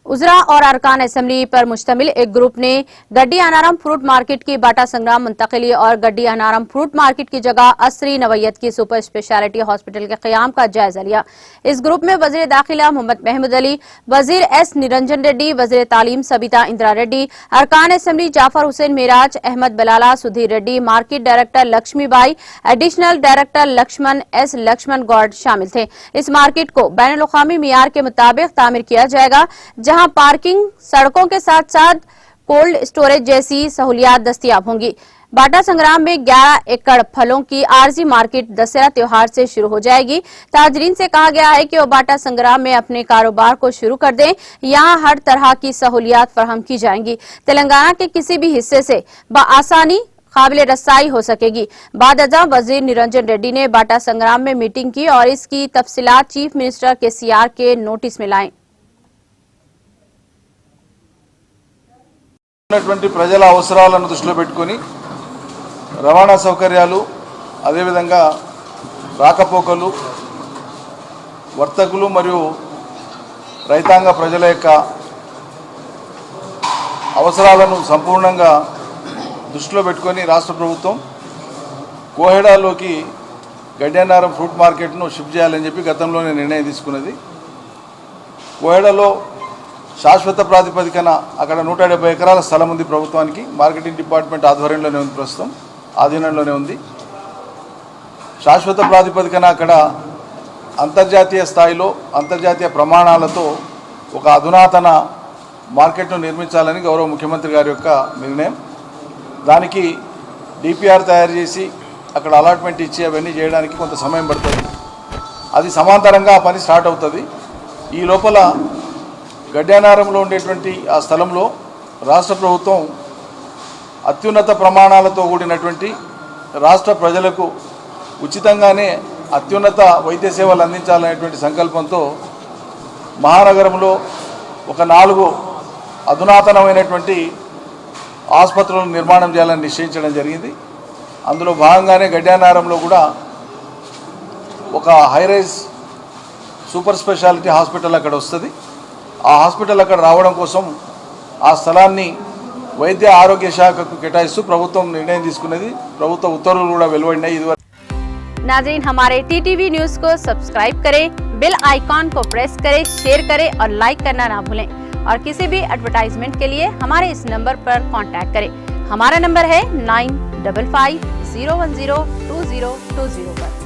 उजरा और अरकान असेंबली पर मुश्तमिल एक ग्रुप ने गड्डी अनारम फ्रूट मार्केट की बाटा संग्राम मुंतकिली और गड्डी अनारम फ्रूट मार्केट की जगह असरी नवैयत की सुपर स्पेशलिटी हॉस्पिटल के क़याम का जायजा लिया। इस ग्रुप में वज़ीर दाखिला मोहम्मद महमूद अली, वज़ीर एस निरंजन रेड्डी, वज़ीर तालीम सबिता इंदिरा रेड्डी, अरकान assembly Jafar Hussain Meraj, Ahmed Balala, Sudhir Reddy, market director Lakshmi Bai, additional director Laxman S Laxman Goud शामिल थे। इस मार्केट को बैनुल अक़वामी मियार के मुताबिक तामीर किया जाएगा, जहां पार्किंग, सड़कों के साथ साथ कोल्ड स्टोरेज जैसी सहूलियात दस्तयाब होंगी। बाटा संग्राम में 11 एकड़ फलों की आरजी मार्केट दशहरा त्योहार से शुरू हो जाएगी। ताजरीन से कहा गया है कि वो बाटा संग्राम में अपने कारोबार को शुरू कर दें। यहां हर तरह की सहूलियात फराहम की जाएंगी। तेलंगाना के किसी भी हिस्से से बआसानी काबिल रसाई हो सकेगी। बाद अज़ां वज़ीर निरंजन रेड्डी ने बाटा संग्राम में मीटिंग की और इसकी तफसीलात चीफ मिनिस्टर केसीआर के नोटिस में लाएं। ప్రజల అవసరాలను దృష్టిలో పెట్టుకొని రవాణా సౌకర్యాలు, అదేవిధంగా రాకపోకలు, వర్తకులు మరియు రైతాంగ ప్రజల యొక్క అవసరాలను సంపూర్ణంగా దృష్టిలో పెట్టుకొని రాష్ట్ర ప్రభుత్వం కోహెడాలోకి గడ్డెనారం ఫ్రూట్ మార్కెట్ను షిఫ్ట్ చేయాలని చెప్పి గతంలోనే నిర్ణయం తీసుకున్నది. కోహెడలో శాశ్వత ప్రాతిపదికన అక్కడ 170 ఎకరాల స్థలం ఉంది ప్రభుత్వానికి. మార్కెటింగ్ డిపార్ట్మెంట్ ఆధ్వర్యంలోనే ఉంది, ప్రస్తుతం ఆధీనంలోనే ఉంది. శాశ్వత ప్రాతిపదికన అక్కడ అంతర్జాతీయ స్థాయిలో అంతర్జాతీయ ప్రమాణాలతో ఒక అధునాతన మార్కెట్ను నిర్మించాలని గౌరవ ముఖ్యమంత్రి గారి యొక్క నిర్ణయం. దానికి డిపిఆర్ తయారు చేసి అక్కడ అలాట్మెంట్ ఇచ్చి అవన్నీ చేయడానికి కొంత సమయం పడుతుంది. అది సమాంతరంగా ఆ పని స్టార్ట్ అవుతుంది. ఈ లోపల గడ్డెనారంలో ఉండేటువంటి ఆ స్థలంలో రాష్ట్ర ప్రభుత్వం అత్యున్నత ప్రమాణాలతో కూడినటువంటి రాష్ట్ర ప్రజలకు ఉచితంగానే అత్యున్నత వైద్య సేవలు అందించాలనేటువంటి సంకల్పంతో మహానగరంలో ఒక 4 అధునాతనమైనటువంటి ఆసుపత్రులను నిర్మాణం చేయాలని నిశ్చయించడం జరిగింది. అందులో భాగంగానే గడ్డెనారంలో కూడా ఒక హైరైజ్ సూపర్ స్పెషాలిటీ హాస్పిటల్ అక్కడ వస్తుంది. ఆ హాస్పిటల్ అక్కడ రావడం కోసం ఆ స్థలాన్ని వైద్య ఆరోగ్య శాఖకు కేటాయిస్తూ ప్రభుత్వం నిర్ణయం తీసుకున్నది. ప్రభుత్వ ఉత్తర్వులు కూడా వెలువడినాయి. ఇదివరకు नाज़रीन, हमारे टीटीवी न्यूज को सब्सक्राइब करें, बेल आइकॉन को प्रेस करें, शेयर करें और लाइक करना ना भूलें। और किसी भी एडवर्टाइजमेंट के लिए हमारे इस नंबर पर कांटेक्ट करें। हमारा नंबर है 9550102020 पर।